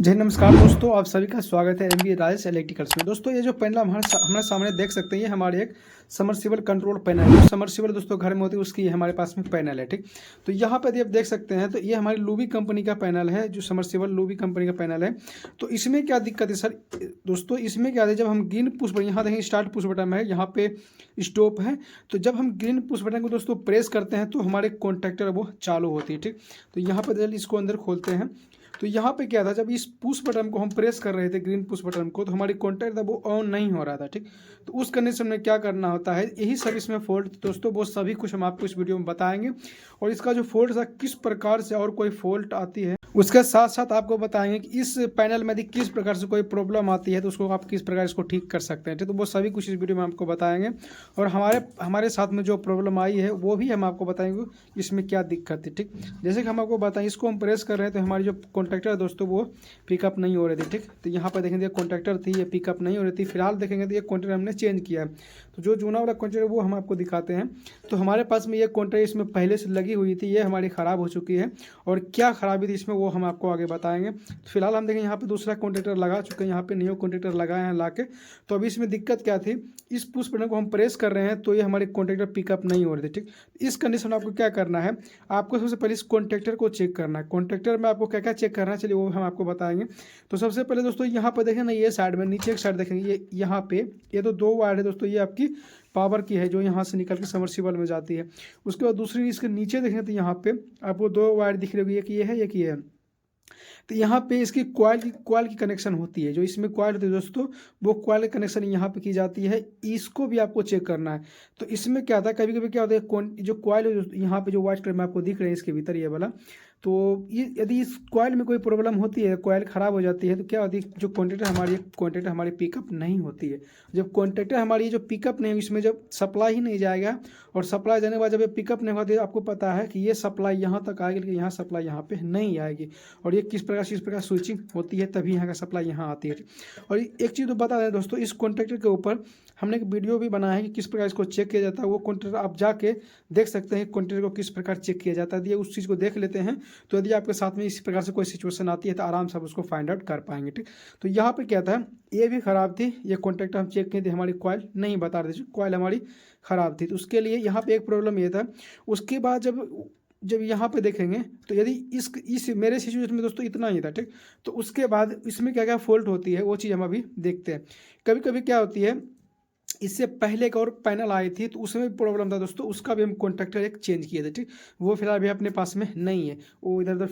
जी नमस्कार दोस्तों, आप सभी का स्वागत है एमबी राजेश इलेक्ट्रिकल्स में। दोस्तों ये जो पैनल हमारे सामने देख सकते हैं, ये हमारे एक समरसिबल कंट्रोल पैनल है। समरसिबल दोस्तों घर में होती है, उसकी हमारे पास में पैनल है। ठीक, तो यहाँ पर यदि आप देख सकते हैं तो ये हमारी लूबी कंपनी का पैनल है, जो समरसिबल लूबी कंपनी का पैनल है। तो इसमें क्या दिक्कत है सर दोस्तों, इसमें क्या है, जब हम ग्रीन पुश बटन, यहाँ देखें स्टार्ट पुश बटन है, यहाँ पे स्टॉप है। तो जब हम ग्रीन पुश बटन को दोस्तों प्रेस करते हैं तो हमारे कॉन्ट्रैक्टर वो चालू होती है। ठीक, तो यहाँ पर जल्दी इसको अंदर खोलते हैं। तो यहाँ पे क्या था, जब इस पुश बटन को हम प्रेस कर रहे थे, ग्रीन पुश बटन को, तो हमारी कॉन्टैक्ट था वो ऑन नहीं हो रहा था। ठीक, तो उस कंडीशन में क्या करना होता है, यही सब इसमें फॉल्ट दोस्तों, वो सभी कुछ हम आपको इस वीडियो में बताएंगे। और इसका जो फॉल्ट था, किस प्रकार से और कोई फॉल्ट आती है, उसके साथ साथ आपको बताएंगे कि इस पैनल में यदि किस प्रकार से कोई प्रॉब्लम आती है तो उसको आप किस प्रकार इसको ठीक कर सकते हैं। ठीक, तो वो सभी कुछ इस वीडियो में आपको बताएंगे। और हमारे साथ में जो प्रॉब्लम आई है वो भी हम आपको बताएंगे इसमें क्या दिक्कत है। ठीक, जैसे कि हम आपको बताएं, इसको हम प्रेस कर रहे हैं तो हमारी जो कॉन्ट्रैक्टर है दोस्तों वो पिकअप नहीं हो रही थी। ठीक, तो यहाँ पर देखेंगे कॉन्ट्रैक्टर थी, ये पिकअप नहीं हो रही थी। फिलहाल देखेंगे तो ये कॉन्ट्रैक्टर हमने चेंज किया है। तो जो जूना वाला कॉन्ट्रैक्टर वो हम आपको दिखाते हैं। तो हमारे पास में ये कॉन्ट्रैक्टर इसमें पहले से लगी हुई थी, ये हमारी ख़राब हो चुकी है। और क्या खराबी थी इसमें वो हम आपको आगे बताएंगे। फिलहाल हम देखें यहाँ पे दूसरा कॉन्ट्रैक्टर लगा चुके हैं, यहाँ पे न्यू कॉन्ट्रैक्टर लगाए हैं ला के। तो अभी इसमें दिक्कत क्या थी, इस पुश बटन को हम प्रेस कर रहे हैं तो ये हमारे कॉन्ट्रैक्टर पिकअप नहीं हो रही थी। ठीक, इस कंडीशन में आपको क्या करना है, आपको सबसे पहले इस कॉन्ट्रैक्टर को चेक करना है। कॉन्ट्रैक्टर में आपको क्या क्या चेक करना है, चलिए वो हम आपको बताएंगे। तो सबसे पहले दोस्तों यहाँ पर देखें ना, ये साइड में नीचे एक साइड देखेंगे, ये यहाँ पे ये तो दो वायर है दोस्तों, ये आपकी पावर की है जो यहाँ से निकल के समर्सिबल में जाती है। उसके बाद दूसरी इसके नीचे देखेंगे तो यहाँ पे आपको दो वायर दिख रही होगी, एक ये है एक ये है। तो यहाँ पे इसकी कॉइल की कनेक्शन होती है, जो इसमें कॉइल होती है दोस्तों, वो कॉइल कनेक्शन यहाँ पे की जाती है। इसको भी आपको चेक करना है। तो इसमें क्या था, कभी कभी क्या होता है, जो कॉइल यहाँ पे जो व्हाइट कलर में आपको दिख रहा है इसके भीतर ये वाला, तो ये यदि इस कॉइल में कोई प्रॉब्लम होती है, कॉइल ख़राब हो जाती है, तो क्या होती है, जो कॉन्ट्रैक्टर हमारी पिकअप नहीं होती है। जब कॉन्ट्रैक्टर हमारी जो पिकअप नहीं, इसमें जब सप्लाई ही नहीं जाएगा, और सप्लाई जाने के बाद जब ये पिकअप नहीं होती, आपको पता है कि ये सप्लाई यहाँ तक आएगी लेकिन यहाँ सप्लाई यहाँ पे नहीं आएगी। और ये किस प्रकार स्विचिंग होती है, तभी यहाँ का सप्लाई यहाँ आती है। और एक चीज़ तो बता दें दोस्तों, इस कॉन्ट्रैक्टर के ऊपर हमने एक वीडियो भी बनाया है कि किस प्रकार इसको चेक किया जाता है। वो कॉन्ट्रैक्टर आप जाके देख सकते हैं कॉन्ट्रैक्टर को किस प्रकार चेक किया जाता है। यदि उस चीज़ को देख लेते हैं तो यदि आपके साथ में इस प्रकार से कोई सिचुएशन आती है तो आराम से आप उसको फाइंड आउट कर पाएंगे। ठीक, तो यहाँ पे क्या था, ये भी ख़राब थी, ये कॉन्ट्रैक्टर हम चेक किए थे, हमारी कॉइल नहीं बता रही थी, कॉइल हमारी ख़राब थी। तो उसके लिए यहाँ पे एक प्रॉब्लम ये था। उसके बाद जब यहाँ पे देखेंगे तो यदि इस मेरे सिचुएशन में दोस्तों इतना ही था। ठीक, तो उसके बाद इसमें क्या क्या फॉल्ट होती है वो चीज़ हम अभी देखते हैं। कभी कभी क्या होती है, इससे पहले एक और पैनल आई थी तो उसमें भी प्रॉब्लम था दोस्तों, उसका भी हम कॉन्ट्रैक्टर एक चेंज किए थे। ठीक, वो फिलहाल भी अपने पास में नहीं है, वो इधर उधर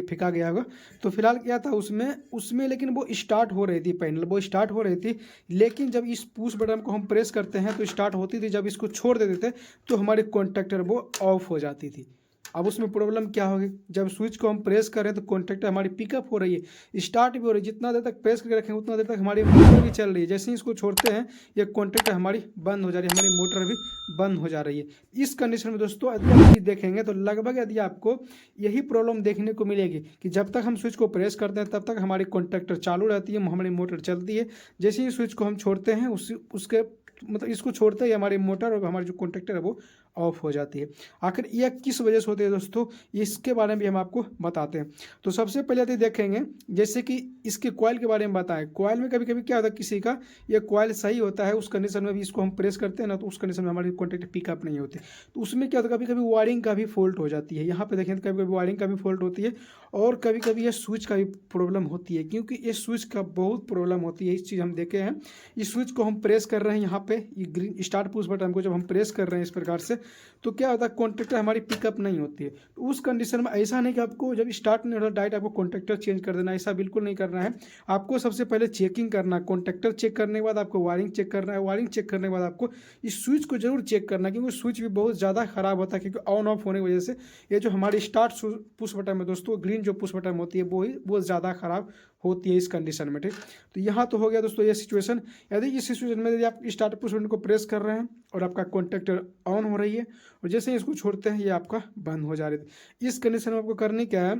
फिका गया होगा। तो फिलहाल क्या था उसमें उसमें लेकिन वो स्टार्ट हो रही थी, पैनल वो स्टार्ट हो रही थी। लेकिन जब इस पुश बटन को हम प्रेस करते हैं तो स्टार्ट होती थी, जब इसको छोड़ देते थे तो हमारे कॉन्ट्रैक्टर वो ऑफ हो जाती थी। अब उसमें प्रॉब्लम क्या होगी, जब स्विच को हम प्रेस करें तो कॉन्ट्रैक्टर हमारी पिकअप हो रही है, स्टार्ट भी हो रही है। जितना देर तक प्रेस करके रखेंगे उतना देर तक हमारी मोटर भी चल रही है। जैसे ही इसको छोड़ते हैं ये कॉन्ट्रैक्टर हमारी बंद हो जा रही है, हमारी मोटर भी बंद हो जा रही है। इस कंडीशन में दोस्तों यदि आप चीज़ देखेंगे तो लगभग यदि आपको यही प्रॉब्लम देखने को मिलेगी कि जब तक हम स्विच को प्रेस करते हैं तब तक हमारी कॉन्ट्रैक्टर चालू रहती है, हमारी मोटर चलती है। जैसे ही स्विच को हम छोड़ते हैं उसके मतलब इसको छोड़ते ही हमारी मोटर और हमारी जो कॉन्ट्रैक्टर है वो ऑफ हो जाती है। आखिर यह किस वजह से होती है दोस्तों, इसके बारे में भी हम आपको बताते हैं। तो सबसे पहले यदि देखेंगे, जैसे कि इसके कॉइल के बारे में बताएं। कॉइल में कभी कभी क्या होता है, किसी का ये कॉइल सही होता है, उस कंडीशन में भी इसको हम प्रेस करते हैं ना, तो उस कंडीशन में हमारी कॉन्टैक्ट पिकअप नहीं होती। तो उसमें क्या होता है, कभी कभी वायरिंग का भी फॉल्ट हो जाती है। यहाँ पे देखें तो कभी कभी वायरिंग का भी फॉल्ट होती है, और कभी कभी ये स्विच का भी प्रॉब्लम होती है, क्योंकि ये स्विच का बहुत प्रॉब्लम होती है। इस चीज़ हम देखे हैं, इस स्विच को हम प्रेस कर रहे हैं, यहाँ पे ये ग्रीन स्टार्ट पुश बटन को जब हम प्रेस कर रहे हैं इस प्रकार से, तो क्या होता है, कॉन्ट्रैक्टर हमारी पिकअप नहीं होती है। तो उस कंडीशन में ऐसा नहीं कि आपको जब स्टार्ट नहीं होता डायरेक्ट आपको कॉन्ट्रैक्टर चेंज कर देना, ऐसा बिल्कुल नहीं करना है। आपको सबसे पहले चेकिंग करना है, कॉन्ट्रैक्टर चेक करने के बाद आपको वायरिंग चेक करना है, वायरिंग चेक करने के बाद आपको इस स्विच को जरूर चेक करना है, क्योंकि स्विच भी बहुत ज़्यादा खराब होता है, क्योंकि ऑन ऑफ होने की वजह से ये जो हमारी स्टार्ट पुश बटन में दोस्तों, ग्रीन जो पुश बटन होती है वो ही बहुत ज़्यादा खराब होती है इस कंडीशन में। ठीक, तो यहाँ तो हो गया दोस्तों ये सिचुएशन। यदि इस सिचुएशन में यदि आप स्टार्ट पुश बटन को प्रेस कर रहे हैं और आपका कॉन्ट्रैक्टर ऑन हो रही है, और जैसे ही इसको छोड़ते हैं ये आपका बंद हो जा रही है। इस कंडीशन में आपको करनी क्या है,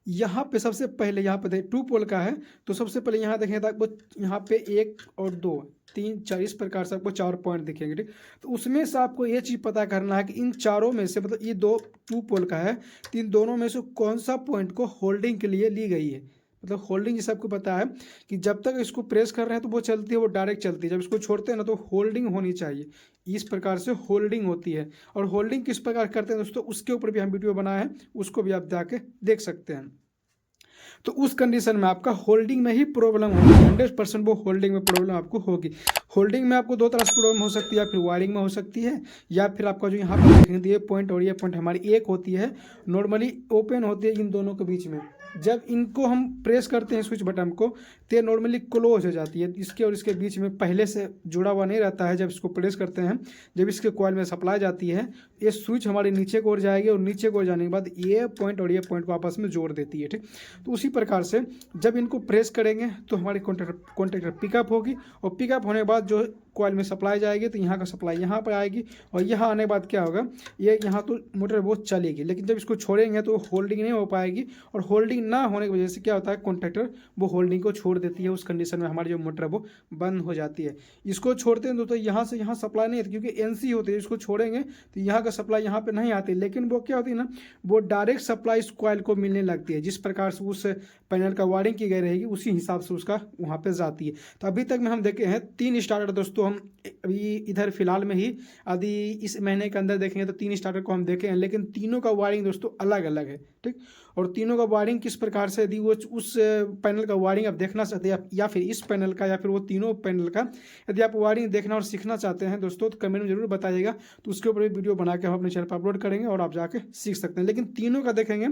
यहाँ पे सबसे पहले यहाँ पे टू पोल का है, तो सबसे पहले यहाँ देखें तो आपको यहाँ पे 1 और 2 3 4 इस प्रकार से आपको 4 पॉइंट दिखेंगे। ठीक, तो उसमें से आपको ये चीज़ पता करना है कि इन चारों में से, मतलब ये दो टू पोल का है, तो इन दोनों में से कौन सा पॉइंट को होल्डिंग के लिए ली गई है। मतलब होल्डिंग जैसे आपको पता है कि जब तक इसको प्रेस कर रहे हैं तो वो चलती है, वो डायरेक्ट चलती है। जब इसको छोड़ते हैं ना तो होल्डिंग होनी चाहिए, इस प्रकार से होल्डिंग होती है। और होल्डिंग किस प्रकार करते हैं दोस्तों, उसके ऊपर भी हम वीडियो बनाए हैं, उसको भी आप जाके देख सकते हैं। तो उस कंडीशन में आपका होल्डिंग में ही प्रॉब्लम होगी, 100% वो होल्डिंग में प्रॉब्लम आपको होगी। होल्डिंग में आपको दो तरह से प्रॉब्लम हो सकती है, या फिर वायरिंग में हो सकती है, या फिर आपका जो यहाँ पर देखेंगे ये पॉइंट और ये पॉइंट हमारी एक होती है, नॉर्मली ओपन होती है इन दोनों के बीच में। जब इनको हम प्रेस करते हैं स्विच बटन को तो ये नॉर्मली क्लोज हो जाती है, इसके और इसके बीच में पहले से जुड़ा हुआ नहीं रहता है। जब इसको प्रेस करते हैं, जब इसके कॉइल में सप्लाई जाती है, ये स्विच हमारे नीचे को ओर जाएगी और नीचे को ओर जाने के बाद ये पॉइंट और ये पॉइंट को आपस में जोड़ देती है, ठीक। तो उसी प्रकार से जब इनको प्रेस करेंगे तो हमारी कॉन्टेक्टर पिकअप होगी, और पिकअप होने के बाद जो कॉइल में सप्लाई जाएगी तो यहाँ का सप्लाई यहाँ पर आएगी, और यहाँ आने के बाद क्या होगा, ये यहाँ तो मोटर वो चलेगी, लेकिन जब इसको छोड़ेंगे तो होल्डिंग नहीं हो पाएगी, और होल्डिंग ना होने की वजह से क्या होता है, कॉन्ट्रैक्टर वो होल्डिंग को छोड़ देती है। उस कंडीशन में हमारी जो मोटर है वो बंद हो जाती है। इसको छोड़ते हैं तो यहाँ से यहाँ सप्लाई नहीं आती, क्योंकि एनसी होती है। इसको छोड़ेंगे तो यहाँ का सप्लाई यहाँ पे नहीं आती, लेकिन वो क्या होती है ना, वो डायरेक्ट सप्लाई इस कॉइल को मिलने लगती है। जिस प्रकार से उस पैनल का वायरिंग की गई रहेगी उसी हिसाब से उसका वहाँ पे जाती है। तो अभी तक में हम देखे हैं 3 स्टार्टर दोस्तों। हम अभी इधर फिलहाल में ही यदि इस महीने के अंदर देखेंगे तो 3 स्टार्टर को हम देखे हैं, लेकिन तीनों का वायरिंग दोस्तों अलग अलग है, ठीक। और तीनों का वायरिंग किस प्रकार से, यदि वो उस पैनल का वायरिंग आप देखना चाहते हैं या फिर इस पैनल का या फिर वो तीनों पैनल का, यदि आप वायरिंग देखना और सीखना चाहते हैं दोस्तों तो कमेंट में जरूर बताइएगा। तो उसके ऊपर भी वीडियो बना के हम अपने चैनल पर अपलोड करेंगे और आप जाके सीख सकते हैं। लेकिन तीनों का देखेंगे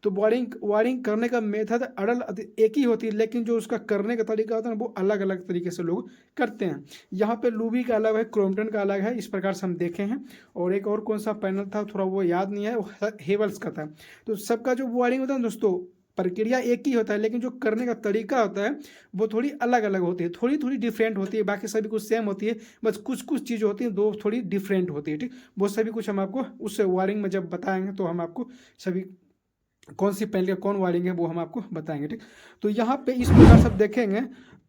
तो वायरिंग करने का मेथड अड़ल एक ही होती है, लेकिन जो उसका करने का तरीका होता है वो अलग अलग तरीके से लोग करते हैं। यहाँ पे लूबी का अलग है, क्रोम्पटन का अलग है, इस प्रकार से हम देखे हैं। और एक और कौन सा पैनल था थोड़ा वो याद नहीं है, वो हेवल्स का था। तो सबका जो वायरिंग होता है दोस्तों, प्रक्रिया एक ही होता है, लेकिन जो करने का तरीका होता है वो थोड़ी अलग अलग होती है, थोड़ी थोड़ी डिफरेंट होती है। बाकी सभी कुछ सेम होती है, बस कुछ कुछ चीज़ होती है दो थोड़ी डिफरेंट होती है, ठीक। वो सभी कुछ हम आपको उस वायरिंग में जब बताएंगे तो हम आपको सभी कौन सी पैनल का कौन वायरिंग है वो हम आपको बताएंगे, ठीक। तो यहाँ पे इस प्रकार से देखेंगे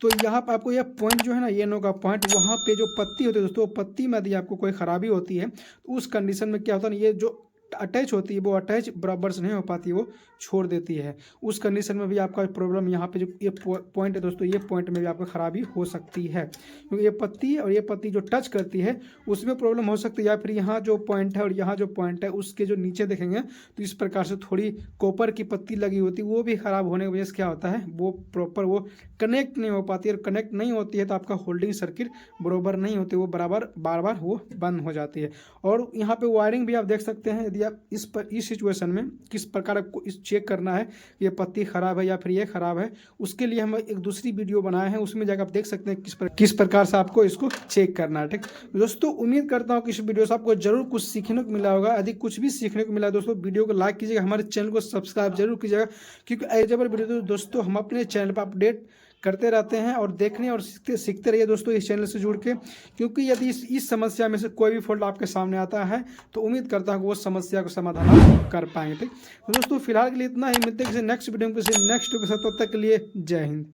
तो यहाँ पे आपको यह पॉइंट जो है ना, ये नो का पॉइंट, वहाँ पे जो पत्ती होती है दोस्तों, पत्ती में यदि आपको कोई खराबी होती है तो उस कंडीशन में क्या होता है ना, ये जो अटैच होती है वो अटैच बराबर से नहीं हो पाती, वो छोड़ देती है। उस कंडीशन में भी आपका प्रॉब्लम यहाँ पे जो ये पॉइंट है दोस्तों, ये पॉइंट में भी आपका खराबी हो सकती है, क्योंकि ये पत्ती और ये पत्ती जो टच करती है उसमें प्रॉब्लम हो सकती है। या फिर यहाँ जो पॉइंट है और यहाँ जो पॉइंट है उसके जो नीचे देखेंगे तो इस प्रकार से थोड़ी कॉपर की पत्ती लगी होती है, वो भी ख़राब होने की वजह से क्या होता है, वो प्रॉपर वो कनेक्ट नहीं हो पाती है। और कनेक्ट नहीं होती है तो आपका होल्डिंग सर्किट बराबर नहीं होती, वो बराबर बार बार वो बंद हो जाती है। और यहाँ पे वायरिंग भी आप देख सकते हैं, यदि आप इस सिचुएशन में किस प्रकार आपको इस चेक करना है ये पत्ती खराब है या फिर ये खराब है, उसके लिए हम एक दूसरी वीडियो बनाए हैं, उसमें जाकर आप देख सकते हैं किस प्रकार से आपको इसको चेक करना है, ठीक। दोस्तों उम्मीद करता हूँ कि इस वीडियो से आपको जरूर कुछ सीखने को मिला होगा। यदि कुछ भी सीखने को मिला दोस्तों, वीडियो को लाइक कीजिएगा, हमारे चैनल को सब्सक्राइब जरूर कीजिएगा, क्योंकि एलिजिबल वीडियो दोस्तों हम अपने चैनल पर अपडेट करते रहते हैं। और देखने और सीखते रहिए दोस्तों इस चैनल से जुड़ के, क्योंकि यदि इस समस्या में से कोई भी फॉल्ट आपके सामने आता है तो उम्मीद करता हूँ कि वो समस्या को समाधान कर पाएंगे, ठीक। तो दोस्तों फिलहाल के लिए इतना ही, मिलते हैं किसी नेक्स्ट वीडियो में किसी नेक्स्ट के साथ, तब तक के लिए जय हिंद।